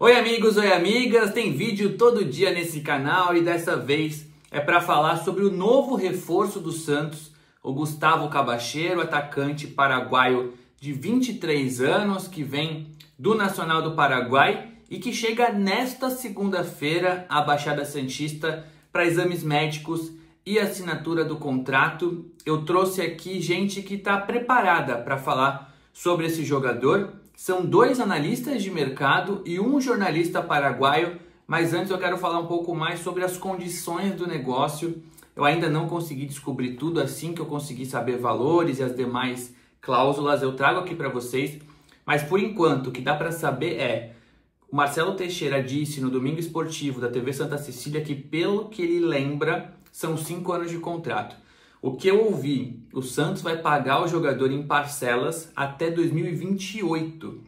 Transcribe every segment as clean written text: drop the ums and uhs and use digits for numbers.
Oi amigos, oi amigas, tem vídeo todo dia nesse canal e dessa vez é para falar sobre o novo reforço do Santos, o Gustavo Cabacheiro, atacante paraguaio de 23 anos, que vem do Nacional do Paraguai e que chega nesta segunda-feira à Baixada Santista para exames médicos e assinatura do contrato. Eu trouxe aqui gente que está preparada para falar sobre esse jogador. São dois analistas de mercado e um jornalista paraguaio, mas antes eu quero falar um pouco mais sobre as condições do negócio. Eu ainda não consegui descobrir tudo, assim que eu conseguir saber valores e as demais cláusulas eu trago aqui para vocês. Mas por enquanto o que dá para saber é: o Marcelo Teixeira disse no Domingo Esportivo da TV Santa Cecília que, pelo que ele lembra, são 5 anos de contrato. O que eu ouvi, o Santos vai pagar o jogador em parcelas até 2028.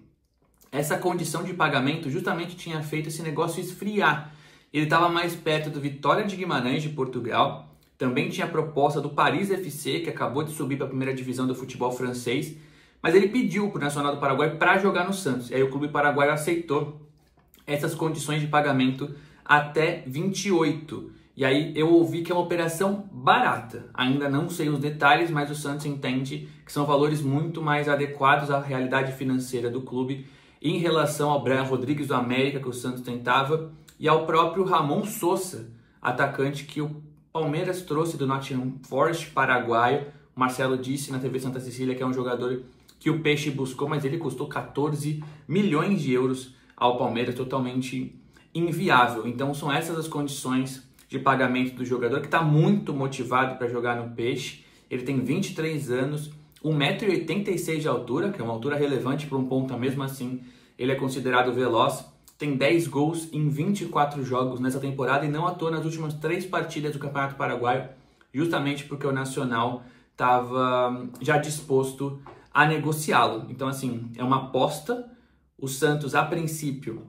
Essa condição de pagamento justamente tinha feito esse negócio esfriar. Ele estava mais perto do Vitória de Guimarães de Portugal, também tinha a proposta do Paris FC, que acabou de subir para a primeira divisão do futebol francês, mas ele pediu para o Nacional do Paraguai para jogar no Santos. E aí o clube paraguaio aceitou essas condições de pagamento até 28. E aí eu ouvi que é uma operação barata. Ainda não sei os detalhes, mas o Santos entende que são valores muito mais adequados à realidade financeira do clube em relação ao Brian Rodrigues do América, que o Santos tentava, e ao próprio Ramon Sosa, atacante que o Palmeiras trouxe do Nottingham Forest paraguaio. O Marcelo disse na TV Santa Cecília que é um jogador que o Peixe buscou, mas ele custou 14 milhões de euros ao Palmeiras, totalmente inviável. Então são essas as condições de pagamento do jogador, que está muito motivado para jogar no Peixe. Ele tem 23 anos, 1,86 m de altura, que é uma altura relevante para um ponta, mesmo assim ele é considerado veloz. Tem 10 gols em 24 jogos nessa temporada e não atuou nas últimas 3 partidas do Campeonato Paraguaio, justamente porque o Nacional estava já disposto a negociá-lo. Então, assim, é uma aposta. O Santos, a princípio,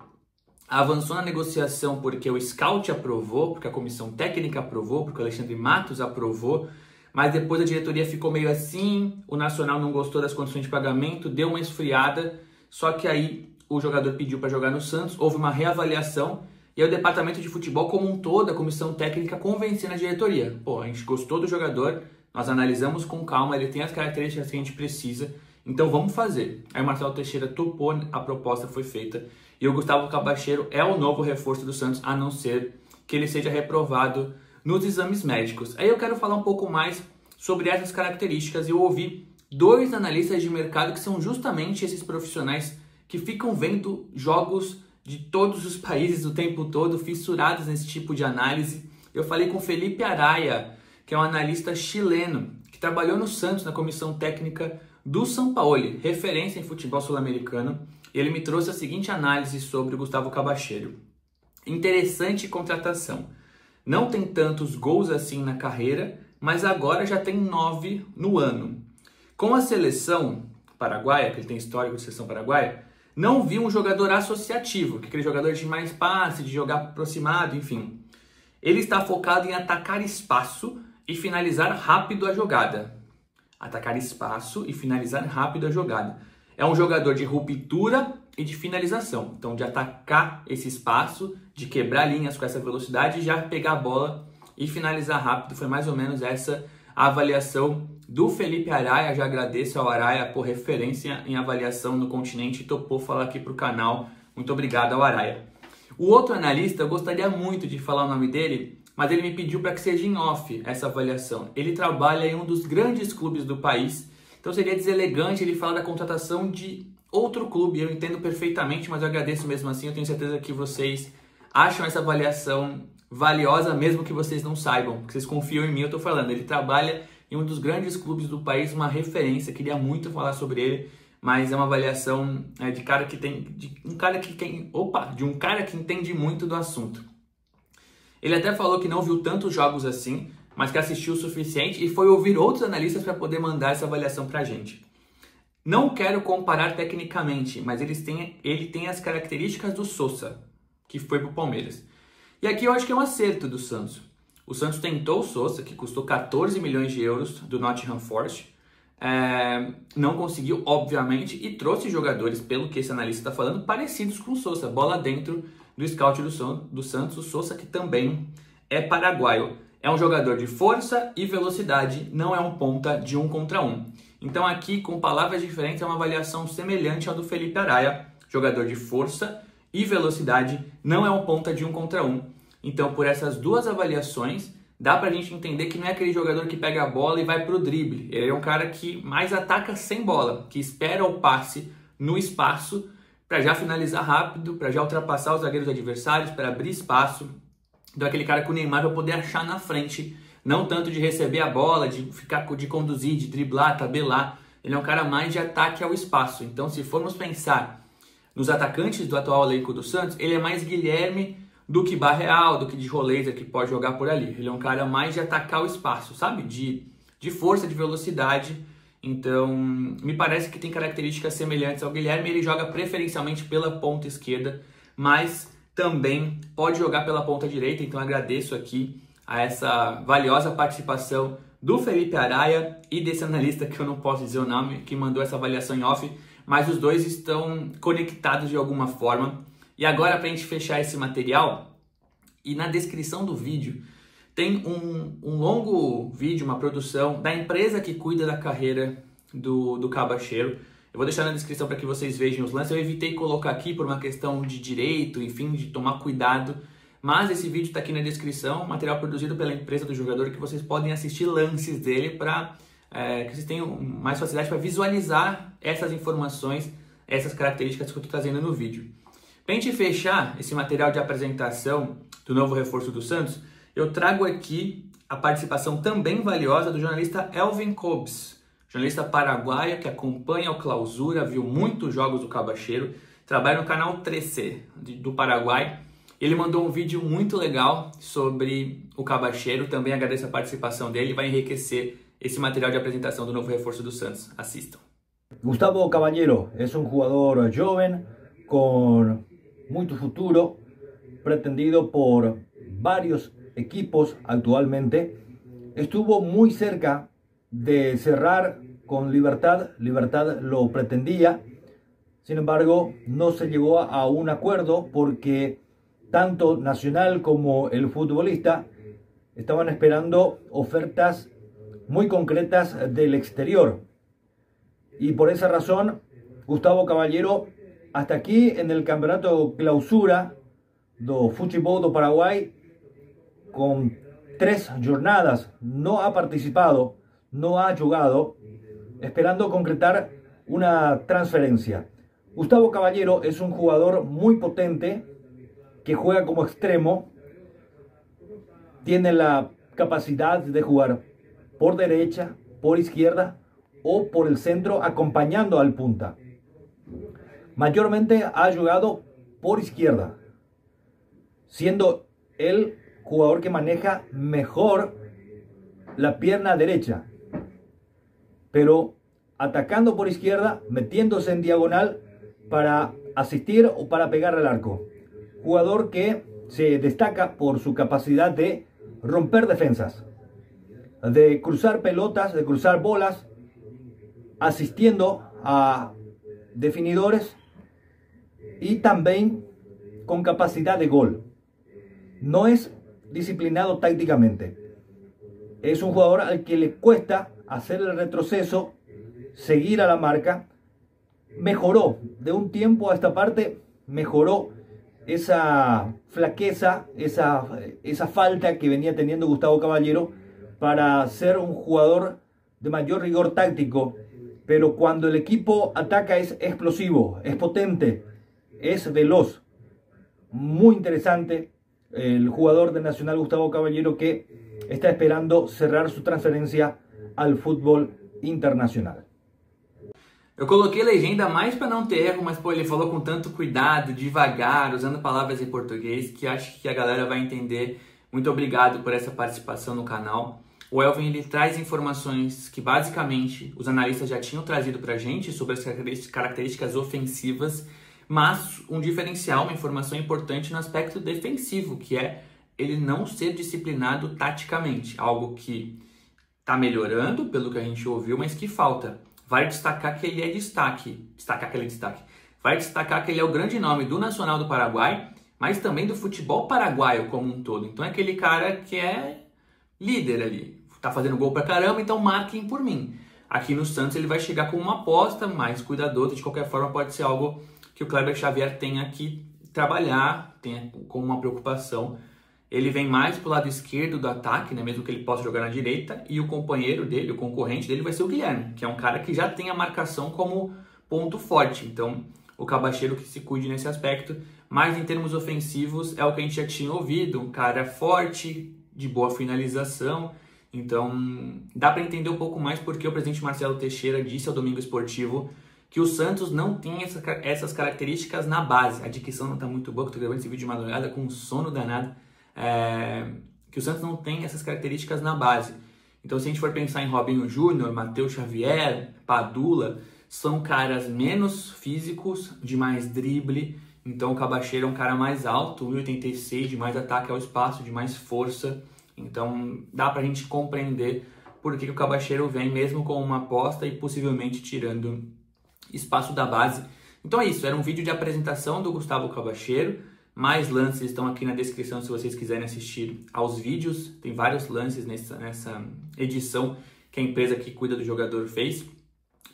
avançou na negociação porque o scout aprovou, porque a comissão técnica aprovou, porque o Alexandre Matos aprovou, mas depois a diretoria ficou meio assim, o Nacional não gostou das condições de pagamento, deu uma esfriada, só que aí o jogador pediu para jogar no Santos, houve uma reavaliação e aí o departamento de futebol como um todo, a comissão técnica, convencendo a diretoria. Pô, a gente gostou do jogador, nós analisamos com calma, ele tem as características que a gente precisa, então vamos fazer. Aí o Marcelo Teixeira topou, a proposta foi feita e o Gustavo Cabacheiro é o novo reforço do Santos, a não ser que ele seja reprovado nos exames médicos. Aí eu quero falar um pouco mais sobre essas características. Eu ouvi dois analistas de mercado que são justamente esses profissionais que ficam vendo jogos de todos os países o tempo todo, fissurados nesse tipo de análise. Eu falei com Felipe Araya, que é um analista chileno, que trabalhou no Santos na comissão técnica do São Paulo, referência em futebol sul-americano. Ele me trouxe a seguinte análise sobre o Gustavo Cabacheiro. Interessante contratação. Não tem tantos gols assim na carreira, mas agora já tem 9 no ano. Com a seleção paraguaia, que ele tem histórico de seleção paraguaia, não vi um jogador associativo, que é aquele jogador de mais passe, de jogar aproximado, enfim. Ele está focado em atacar espaço e finalizar rápido a jogada. Atacar espaço e finalizar rápido a jogada. É um jogador de ruptura e de finalização. Então, de atacar esse espaço, de quebrar linhas com essa velocidade, já pegar a bola e finalizar rápido. Foi mais ou menos essa a avaliação do Felipe Araya. Já agradeço ao Araya por referência em avaliação no continente e topou falar aqui para o canal. Muito obrigado ao Araya. O outro analista, eu gostaria muito de falar o nome dele, mas ele me pediu para que seja em off essa avaliação. Ele trabalha em um dos grandes clubes do país, então seria deselegante ele falar da contratação de outro clube. Eu entendo perfeitamente, mas eu agradeço mesmo assim. Eu tenho certeza que vocês acham essa avaliação valiosa, mesmo que vocês não saibam, que vocês confiam em mim. Eu estou falando, ele trabalha em um dos grandes clubes do país, uma referência. Queria muito falar sobre ele, mas é uma avaliação de um cara que entende muito do assunto. Ele até falou que não viu tantos jogos assim, mas que assistiu o suficiente e foi ouvir outros analistas para poder mandar essa avaliação para a gente. Não quero comparar tecnicamente, mas ele tem as características do Sosa, que foi para o Palmeiras. E aqui eu acho que é um acerto do Santos. O Santos tentou o Sosa, que custou 14 milhões de euros do Nottingham Forest. não conseguiu, obviamente, e trouxe jogadores, pelo que esse analista está falando, parecidos com o Sosa. Bola dentro do scout do Santos, o Sosa, que também é paraguaio. É um jogador de força e velocidade, não é um ponta de 1 contra 1. Então aqui, com palavras diferentes, é uma avaliação semelhante à do Felipe Araya, jogador de força e velocidade, não é um ponta de 1 contra 1. Então, por essas duas avaliações, dá pra gente entender que não é aquele jogador que pega a bola e vai pro drible. Ele é um cara que mais ataca sem bola, que espera o passe no espaço para já finalizar rápido, para já ultrapassar os zagueiros adversários, para abrir espaço. Então, aquele cara que o Neymar vai poder achar na frente, não tanto de receber a bola, de conduzir, de driblar, tabelar. Ele é um cara mais de ataque ao espaço. Então, se formos pensar nos atacantes do atual elenco do Santos, ele é mais Guilherme do que Barreal, do que de Roleiser, que pode jogar por ali. Ele é um cara mais de atacar o espaço, sabe? De força, de velocidade. Então, me parece que tem características semelhantes ao Guilherme. Ele joga preferencialmente pela ponta esquerda, mas também pode jogar pela ponta direita. Então, agradeço aqui a essa valiosa participação do Felipe Araya e desse analista, que eu não posso dizer o nome, que mandou essa avaliação em off, mas os dois estão conectados de alguma forma. E agora, para a gente fechar esse material, e na descrição do vídeo tem um longo vídeo, uma produção da empresa que cuida da carreira do Cabacheiro. Eu vou deixar na descrição para que vocês vejam os lances. Eu evitei colocar aqui por uma questão de direito, enfim, de tomar cuidado. Mas esse vídeo está aqui na descrição, material produzido pela empresa do jogador, que vocês podem assistir lances dele para que vocês tenham mais facilidade para visualizar essas informações, essas características que eu estou trazendo no vídeo. Para a gente fechar esse material de apresentação do novo reforço do Santos, eu trago aqui a participação também valiosa do jornalista Elvin Cobes, jornalista paraguaio que acompanha o Clausura, viu muitos jogos do Cabacheiro, trabalha no canal 13 do Paraguai. Ele mandou um vídeo muito legal sobre o Cabacheiro, também agradeço a participação dele, vai enriquecer esse material de apresentação do novo reforço do Santos. Assistam. Gustavo Caballero é um jogador jovem com muito futuro, pretendido por varios equipos actualmente. Estuvo muy cerca de cerrar con Libertad, Libertad lo pretendía, sin embargo no se llegó a un acuerdo porque tanto Nacional como el futbolista estaban esperando ofertas muy concretas del exterior, y por esa razón Gustavo Caballero hasta aquí en el campeonato Clausura do Futebol do Paraguai, con 3 jornadas, no ha participado, no ha jugado, esperando concretar una transferencia. Gustavo Caballero es un jugador muy potente que juega como extremo, tiene la capacidad de jugar por derecha, por izquierda o por el centro acompañando al punta. Mayormente ha jugado por izquierda, siendo el jugador que maneja mejor la pierna derecha, pero atacando por izquierda, metiéndose en diagonal para asistir o para pegar al arco. Jugador que se destaca por su capacidad de romper defensas, de cruzar pelotas, de cruzar bolas, asistiendo a definidores y también con capacidad de gol. No es disciplinado tácticamente. Es un jugador al que le cuesta hacer el retroceso, seguir a la marca. Mejoró de un tiempo a esta parte, mejoró esa flaqueza, esa falta que venía teniendo Gustavo Caballero para ser un jugador de mayor rigor táctico. Pero cuando el equipo ataca es explosivo, es potente, es veloz. Muy interesante el jugador de Nacional Gustavo Caballero, que está esperando cerrar su transferencia al fútbol internacional. Eu coloquei legenda mais para não ter erro, mas pô, ele falou com tanto cuidado, devagar, usando palavras em português, que acho que a galera vai entender. Muito obrigado por essa participação no canal. O Elvin, ele traz informações que basicamente os analistas já tinham trazido para a gente sobre as características ofensivas, mas um diferencial, uma informação importante no aspecto defensivo, que é ele não ser disciplinado taticamente, algo que tá melhorando, pelo que a gente ouviu, mas que falta. Vai destacar que ele é destaque. Vai destacar que ele é o grande nome do Nacional do Paraguai, mas também do futebol paraguaio como um todo. Então é aquele cara que é líder ali. Tá fazendo gol pra caramba, então marquem por mim. Aqui no Santos ele vai chegar com uma aposta mais cuidadosa. De qualquer forma, pode ser algo que o Kleber Xavier tenha que trabalhar, tenha como uma preocupação. Ele vem mais pro lado esquerdo do ataque, né? Mesmo que ele possa jogar na direita. E o companheiro dele, o concorrente dele vai ser o Guilherme, que é um cara que já tem a marcação como ponto forte. Então, o Cabacheiro que se cuide nesse aspecto. Mas em termos ofensivos, é o que a gente já tinha ouvido. Um cara forte, de boa finalização. Então, dá para entender um pouco mais porque o presidente Marcelo Teixeira disse ao Domingo Esportivo que o Santos não tem essas características na base. A dicção não está muito boa, que eu estou gravando esse vídeo de madrugada com um sono danado. Que o Santos não tem essas características na base. Então, se a gente for pensar em Robinho Júnior, Matheus Xavier, Padula, são caras menos físicos, de mais drible. Então, o Cabacheiro é um cara mais alto, 1,86, de mais ataque ao espaço, de mais força. Então, dá pra gente compreender por que o Cabacheiro vem mesmo com uma aposta e possivelmente tirando espaço da base. Então é isso, era um vídeo de apresentação do Gustavo Cabacheiro. Mais lances estão aqui na descrição se vocês quiserem assistir aos vídeos. Tem vários lances nessa edição que a empresa que cuida do jogador fez.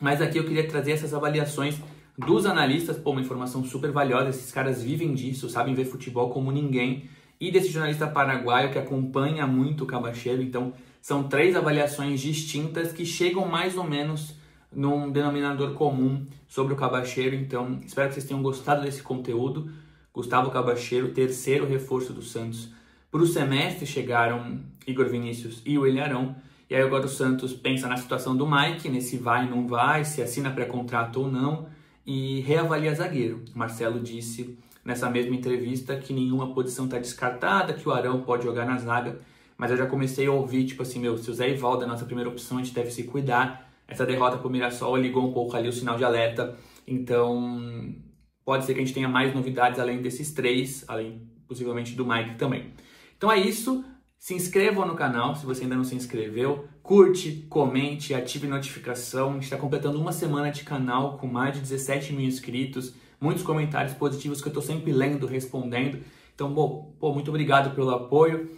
Mas aqui eu queria trazer essas avaliações dos analistas. Pô, uma informação super valiosa, esses caras vivem disso, sabem ver futebol como ninguém. E desse jornalista paraguaio que acompanha muito o Cabacheiro. Então, são 3 avaliações distintas que chegam mais ou menos num denominador comum sobre o Cabacheiro. Então, espero que vocês tenham gostado desse conteúdo. Gustavo Cabacheiro, terceiro reforço do Santos. Para o semestre chegaram Igor Vinícius e o Ilharão. E aí agora o Santos pensa na situação do Mike, nesse vai ou não vai, se assina pré-contrato ou não. E reavalia zagueiro. O Marcelo disse nessa mesma entrevista que nenhuma posição está descartada, que o Arão pode jogar na zaga, mas eu já comecei a ouvir, tipo assim, se o Zé Ivaldo é a nossa primeira opção, a gente deve se cuidar. Essa derrota pro Mirassol ligou um pouco ali o sinal de alerta, então pode ser que a gente tenha mais novidades além desses 3, além possivelmente do Mike também. Então é isso, se inscrevam no canal se você ainda não se inscreveu, curte, comente, ative notificação. A gente está completando uma semana de canal com mais de 17 mil inscritos, muitos comentários positivos que eu estou sempre lendo, respondendo. Então, pô, muito obrigado pelo apoio.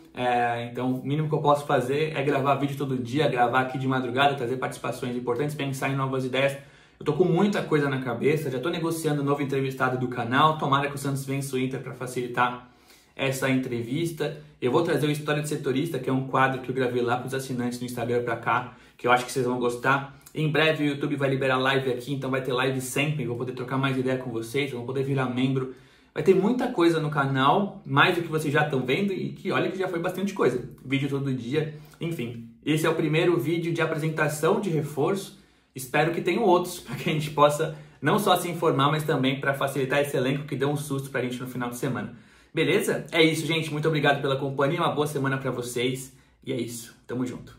Então, o mínimo que eu posso fazer é gravar vídeo todo dia, gravar aqui de madrugada, trazer participações importantes, pensar em novas ideias. Eu tô com muita coisa na cabeça, já tô negociando um novo entrevistado do canal. Tomara que o Santos vença o Inter para facilitar essa entrevista. Eu vou trazer o História de Setorista, que é um quadro que eu gravei lá para os assinantes no Instagram para cá, que eu acho que vocês vão gostar. Em breve o YouTube vai liberar live aqui, então vai ter live sempre, vou poder trocar mais ideia com vocês, vão poder virar membro. Vai ter muita coisa no canal, mais do que vocês já estão vendo e que olha que já foi bastante coisa. Vídeo todo dia, enfim. Esse é o primeiro vídeo de apresentação de reforço. Espero que tenham outros para que a gente possa não só se informar, mas também para facilitar esse elenco que deu um susto para a gente no final de semana. Beleza? É isso, gente. Muito obrigado pela companhia, uma boa semana para vocês. E é isso. Tamo junto.